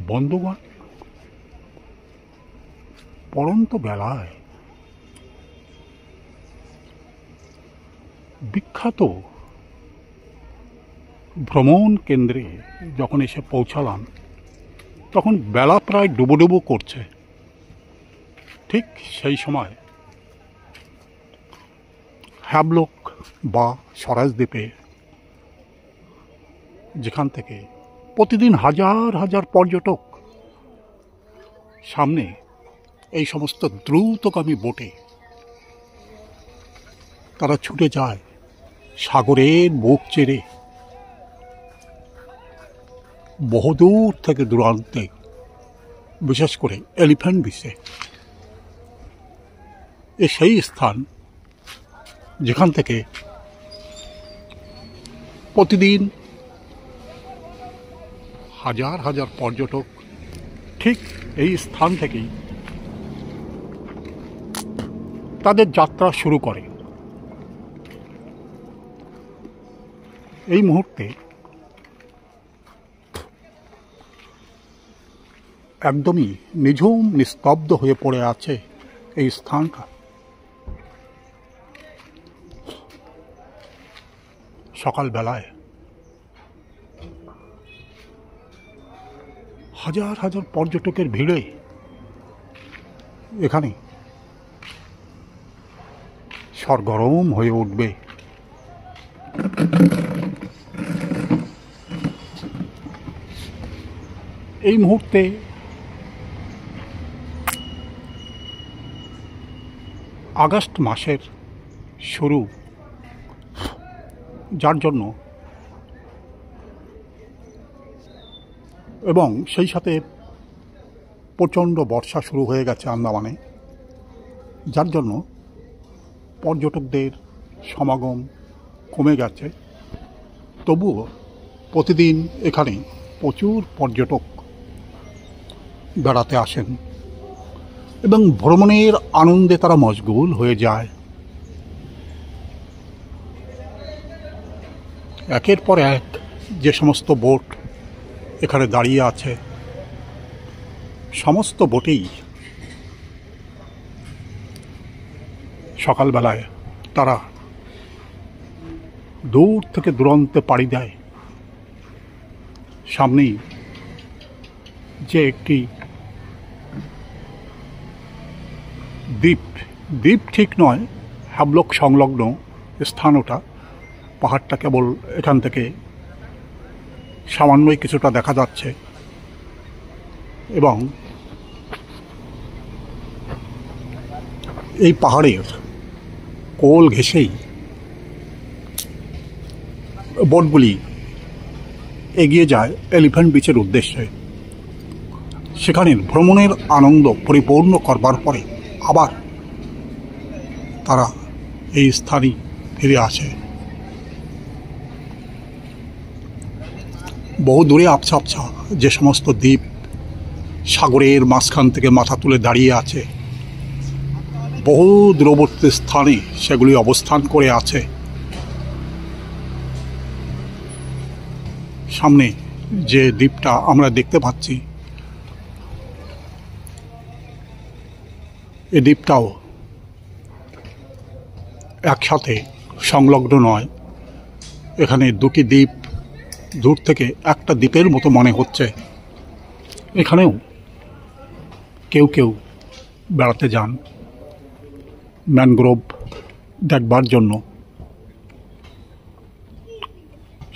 বন্ধুগণ, পড়ন্ত বেলায় বিখ্যাত ভ্রমণ কেন্দ্রে যখন এসে পৌঁছালাম, তখন বেলা প্রায় ডুবো করছে। ঠিক সেই সময় হ্যাবলক বা স্বরাজদ্বীপে, যেখান থেকে প্রতিদিন হাজার হাজার পর্যটক সামনে এই সমস্ত দ্রুতগামী বোটে তারা ছুটে যায় সাগরের বুক চেড়ে বহুদূর থেকে দূরান্তে, বিশেষ করে এলিফ্যান্ট বিচে। সেই স্থান যেখান থেকে প্রতিদিন হাজার হাজার পর্যটক ঠিক এই স্থান থেকেই তাদের যাত্রা শুরু করে। এই মুহূর্তে একদমই নিঝুম নিস্তব্ধ হয়ে পড়ে আছে এই স্থানটা। সকালবেলায় হাজার হাজার পর্যটকের ভিড়ে এখানে সরগরম হয়ে উঠবে। এই মুহূর্তে আগস্ট মাসের শুরু, যার জন্য এবং সেই সাথে প্রচণ্ড বর্ষা শুরু হয়ে গেছে আন্দামানে, যার জন্য পর্যটকদের সমাগম কমে গেছে। তবুও প্রতিদিন এখানে প্রচুর পর্যটক বেড়াতে আসেন এবং ভ্রমণের আনন্দে তারা মশগুল হয়ে যায়। একের পর এক যে সমস্ত বোট এখানে দাঁড়িয়ে আছে, সমস্ত বোটেই সকালবেলায় তারা দূর থেকে দূরান্তে পাড়ি দেয়। সামনেই যে একটি দ্বীপ ঠিক নয়, হ্যাবলক সংলগ্ন স্থান ওটা। পাহাড়টা কেবল এখান থেকে সামান্যই কিছুটা দেখা যাচ্ছে এবং এই পাহাড়ের কোল ঘেঁষেই বোটগুলি এগিয়ে যায় এলিফ্যান্ট বিচের উদ্দেশ্যে। সেখানে ভ্রমণের আনন্দ পরিপূর্ণ করবার পরে আবার তারা এই স্থানে ফিরে আসে। বহু দূরে আবছা আবছা যে সমস্ত দ্বীপ সাগরের মাঝখান থেকে মাথা তুলে দাঁড়িয়ে আছে, বহু দূরবর্তী স্থানে সেগুলি অবস্থান করে আছে। সামনে যে দ্বীপটা আমরা দেখতে পাচ্ছি, এই দ্বীপটাও একসাথে সংলগ্ন নয়। এখানে দুটি দ্বীপ, দূর থেকে একটা দ্বীপের মতো মনে হচ্ছে। এখানেও কেউ কেউ বেড়াতে যান ম্যানগ্রোভ দেখবার জন্য।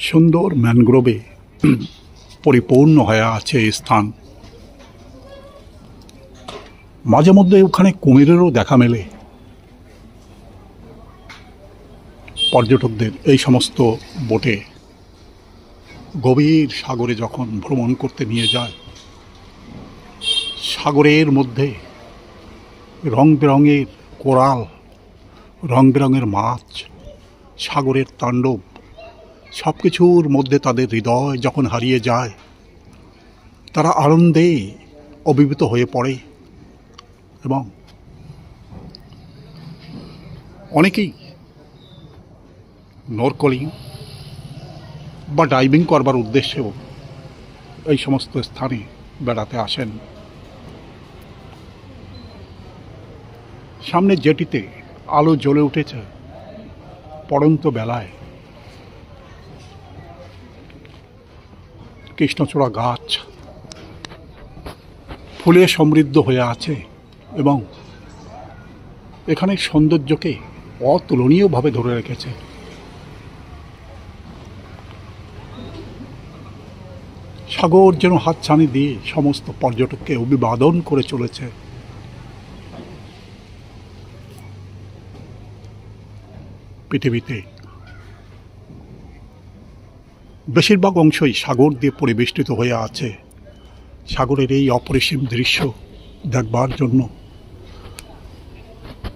সুন্দর ম্যানগ্রোভে পরিপূর্ণ হয়ে আছে এই স্থান। মাঝে মধ্যে ওখানে কুমিরেরও দেখা মেলে। পর্যটকদের এই সমস্ত বোটে গভীর সাগরে যখন ভ্রমণ করতে নিয়ে যায়, সাগরের মধ্যে রং বেরঙের কোরাল, রং বেরঙের মাছ, সাগরের তাণ্ডব, সব কিছুর মধ্যে তাদের হৃদয় যখন হারিয়ে যায়, তারা আনন্দে অভিভূত হয়ে পড়ে এবং অনেকেই নরকলিং বা ডাইভিং করবার উদ্দেশ্যেও এই সমস্ত স্থানে বেড়াতে আসেন। সামনে জেটিতে আলো জ্বলে উঠেছে পড়ন্ত বেলায়। কৃষ্ণচূড়া গাছ ফুলে সমৃদ্ধ হয়ে আছে এবং এখানের সৌন্দর্যকে অতুলনীয়ভাবে ধরে রেখেছে। সাগর যেন হাতছানি দিয়ে সমস্ত পর্যটককে অভিবাদন করে চলেছে। পৃথিবীতে বেশিরভাগ অংশই সাগর দিয়ে পরিবেষ্টিত হয়ে আছে। সাগরের এই অপরিসীম দৃশ্য দেখবার জন্য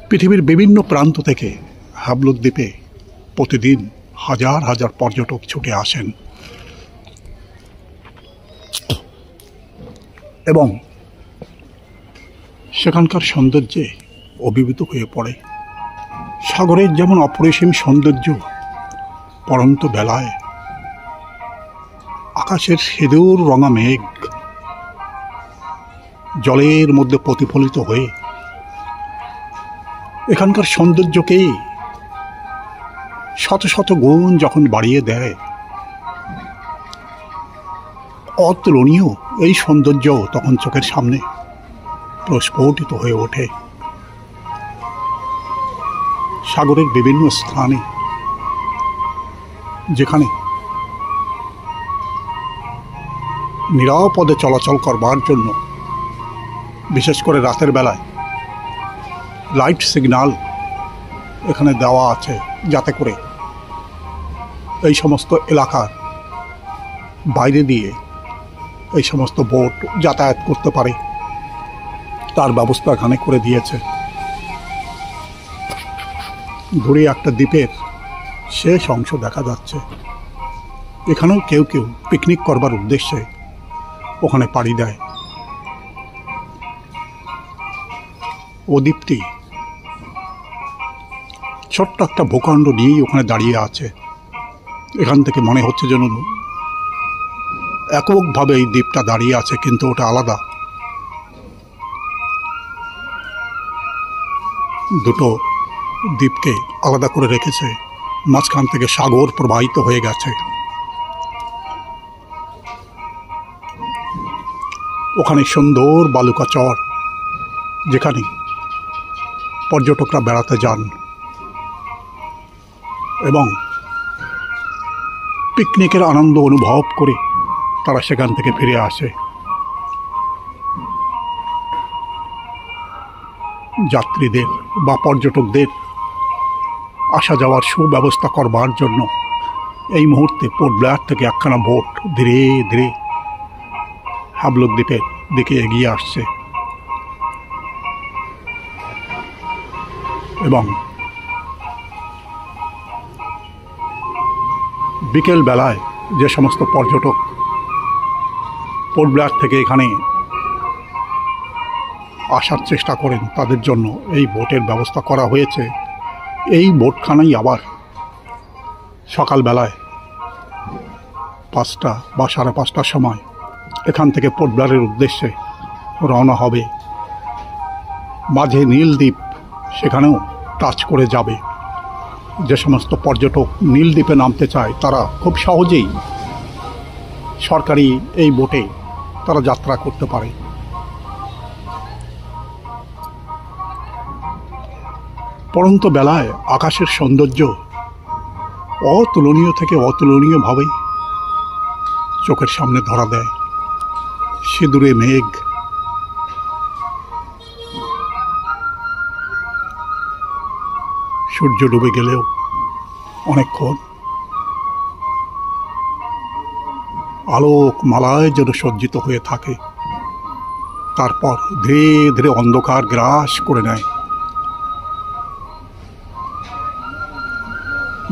পৃথিবীর বিভিন্ন প্রান্ত থেকে হ্যাবলক দ্বীপে প্রতিদিন হাজার হাজার পর্যটক ছুটে আসেন এবং সেখানকার সৌন্দর্যে অভিভূত হয়ে পড়ে। সাগরের যেমন অপরিসীম সৌন্দর্য, পড়ন্ত বেলায় আকাশের সিঁদুর রঙা মেঘ জলের মধ্যে প্রতিফলিত হয়ে এখানকার সৌন্দর্যকেই শত শত গুণ যখন বাড়িয়ে দেয়, অতুলনীয় এই সৌন্দর্য তখন চোখের সামনে প্রস্ফুটিত হয়ে ওঠে। সাগরের বিভিন্ন স্থানে যেখানে নিরাপদে চলাচল করবার জন্য বিশেষ করে রাতের বেলায় লাইট সিগন্যাল এখানে দেওয়া আছে, যাতে করে এই সমস্ত এলাকার বাইরে দিয়ে এই সমস্ত বোট যাতায়াত করতে পারে, তার ব্যবস্থা এখানে করে দিয়েছে। দূরে একটা দ্বীপের শেষ অংশ দেখা যাচ্ছে। এখানেও কেউ কেউ পিকনিক করবার উদ্দেশ্যে ওখানে পাড়ি দেয়। ও দ্বীপটি ছোট্ট একটা ভূখণ্ড নিয়েই ওখানে দাঁড়িয়ে আছে। এখান থেকে মনে হচ্ছে যেন এককভাবে এই দ্বীপটা দাঁড়িয়ে আছে, কিন্তু ওটা আলাদা। দুটো দ্বীপকে আলাদা করে রেখেছে, মাঝখান থেকে সাগর প্রবাহিত হয়ে গেছে। ওখানে সুন্দর বালুকা চর, যেখানে পর্যটকরা বেড়াতে যান এবং পিকনিকের আনন্দ অনুভব করে তারা সেখান থেকে ফিরে আসে। যাত্রীদের বা পর্যটকদের আসা যাওয়ার সুব্যবস্থা করবার জন্য এই মুহূর্তে পোর্ট ব্লেয়ার থেকে একখানা বোট ধীরে ধীরে হ্যাবলক দ্বীপের দিকে এগিয়ে আসছে এবং বিকেল বেলায় যে সমস্ত পর্যটক পোর্ট ব্লেয়ার থেকে এখানে আসার চেষ্টা করেন, তাদের জন্য এই বোটের ব্যবস্থা করা হয়েছে। এই বোটখানাই আবার সকালবেলায় 5টা বা 5:30টার সময় এখান থেকে পোর্ট ব্লেয়ারের উদ্দেশ্যে রওনা হবে। মাঝে নীলদ্বীপ, সেখানেও টাচ করে যাবে। যে সমস্ত পর্যটক নীলদ্বীপে নামতে চায় তারা খুব সহজেই সরকারি এই বোটে তারা যাত্রা করতে পারে। পড়ন্ত বেলায় আকাশের সৌন্দর্য অতুলনীয় থেকে অতুলনীয়ভাবে চোখের সামনে ধরা দেয়। সিঁদুরে মেঘ, সূর্য ডুবে গেলেও অনেকক্ষণ আলোক মালায় যেন সজ্জিত হয়ে থাকে। তারপর ধীরে ধীরে অন্ধকার গ্রাস করে নেয়।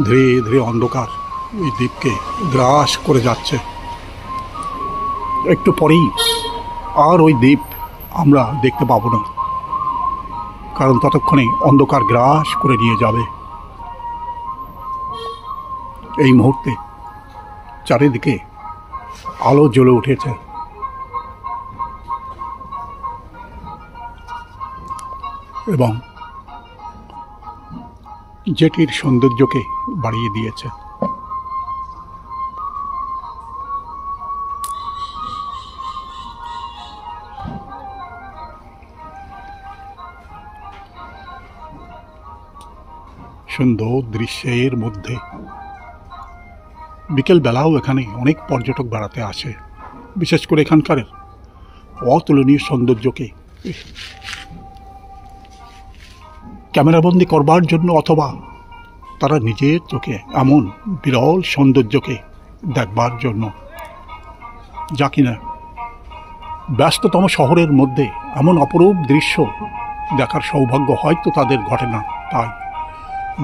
ধীরে ধীরে অন্ধকার ওই দ্বীপকে গ্রাস করে যাচ্ছে। একটু পরেই আর ওই দ্বীপ আমরা দেখতে পাবো না, কারণ ততক্ষণে অন্ধকার গ্রাস করে নিয়ে যাবে। এই মুহূর্তে চারিদিকে আলো জ্বলে উঠেছে। এবং জেটির সৌন্দর্যকে বাড়িয়ে দিয়েছে। সুন্দর দৃশ্যের মধ্যে বিকেল বেলাও এখানে অনেক পর্যটক বেড়াতে আসে, বিশেষ করে এখানকার অতুলনীয় সৌন্দর্যকে ক্যামেরাবন্দি করবার জন্য অথবা তারা নিজের চোখে এমন বিরল সৌন্দর্যকে দেখবার জন্য, যা কিনা ব্যস্ততম শহরের মধ্যে এমন অপরূপ দৃশ্য দেখার সৌভাগ্য হয়তো তাদের ঘটে না। তাই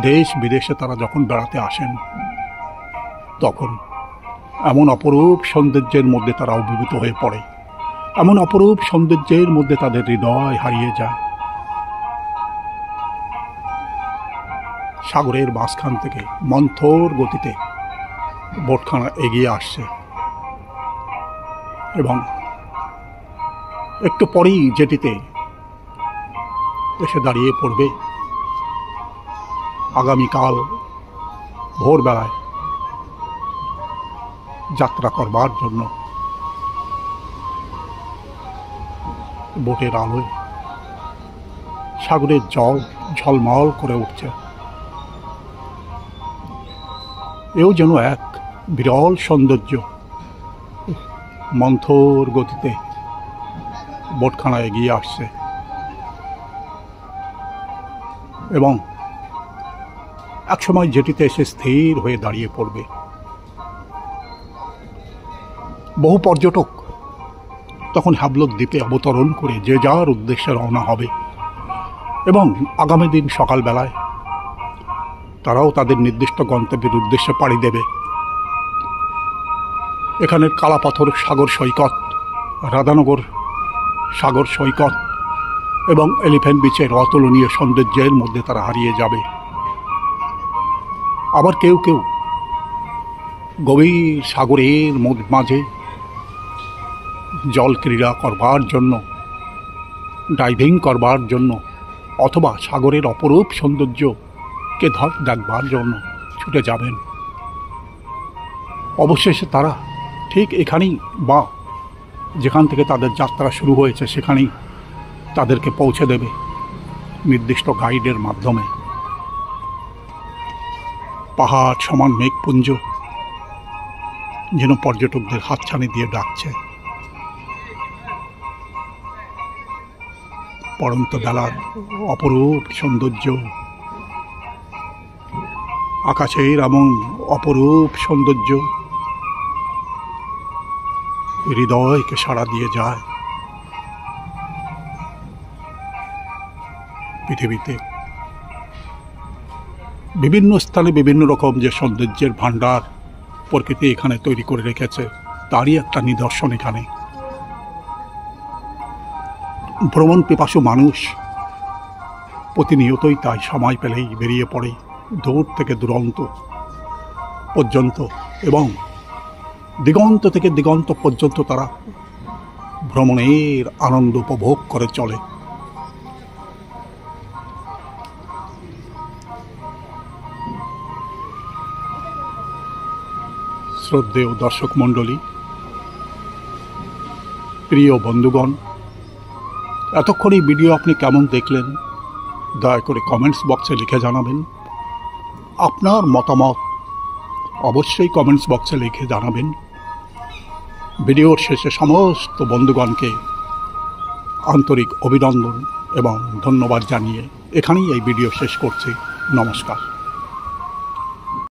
দেশ বিদেশে তারা যখন বেড়াতে আসেন তখন এমন অপরূপ সৌন্দর্যের মধ্যে তারা অভিভূত হয়ে পড়ে, এমন অপরূপ সৌন্দর্যের মধ্যে তাদের হৃদয় হারিয়ে যায়। সাগরের মাঝখান থেকে মন্থর গতিতে বোটখানা এগিয়ে আসছে এবং একটু পরেই জেটিতে এসে দাঁড়িয়ে পড়বে আগামীকাল ভোরবেলায় যাত্রা করবার জন্য। বোটের আলোয় সাগরের জল ঝলমল করে উঠছে। এও যেন এক বিরল সৌন্দর্য। মন্থর গতিতে বোটখানা এগিয়ে আসছে এবং একসময় জেটিতে এসে স্থির হয়ে দাঁড়িয়ে পড়বে। বহু পর্যটক তখন হ্যাবলক দ্বীপে অবতরণ করে যে যার উদ্দেশ্যে রওনা হবে এবং আগামী দিন সকালবেলায় তারাও তাদের নির্দিষ্ট গন্তব্যের উদ্দেশ্যে পাড়ি দেবে। এখানের কালাপাথর সাগর সৈকত, রাধানগর সাগর সৈকত এবং এলিফ্যান্ট বিচের অতুলনীয় সৌন্দর্যের মধ্যে তারা হারিয়ে যাবে। আবার কেউ কেউ গভীর সাগরের মাঝে জল ক্রীড়া করবার জন্য, ডাইভিং করবার জন্য অথবা সাগরের অপরূপ সৌন্দর্যকে দেখবার জন্য ছুটে যাবেন। অবশেষে তারা ঠিক এখানেই বা যেখান থেকে তাদের যাত্রা শুরু হয়েছে সেখানেই তাদেরকে পৌঁছে দেবে নির্দিষ্ট গাইডের মাধ্যমে। পাহাড় সমান মেঘপুঞ্জ যেন পর্যটকদের হাতছানি দিয়ে ডাকছে। পড়ন্ত বেলার অপরূপ সৌন্দর্য, আকাশের এমন অপরূপ সৌন্দর্য হৃদয়কে সাড়া দিয়ে যায়। পৃথিবীতে বিভিন্ন স্থানে বিভিন্ন রকম যে সৌন্দর্যের ভাণ্ডার প্রকৃতি এখানে তৈরি করে রেখেছে তারই একটা নিদর্শন এখানে। ভ্রমণ পিপাসু মানুষ প্রতিনিয়তই তাই সময় পেলেই বেরিয়ে পড়ে দূর থেকে দূরান্ত পর্যন্ত এবং দিগন্ত থেকে দিগন্ত পর্যন্ত তারা ভ্রমণের আনন্দ উপভোগ করে চলে। শ্রদ্ধেয় দর্শক মণ্ডলী, প্রিয় বন্ধুগণ, এতক্ষণ এই ভিডিও আপনি কেমন দেখলেন দয়া করে কমেন্টস বক্সে লিখে জানাবেন। আপনার মতামত অবশ্যই কমেন্টস বক্সে লিখে জানাবেন। ভিডিওর শেষে সমস্ত বন্ধুগণকে আন্তরিক অভিনন্দন এবং ধন্যবাদ জানিয়ে এখানেই এই ভিডিও শেষ করছি। নমস্কার।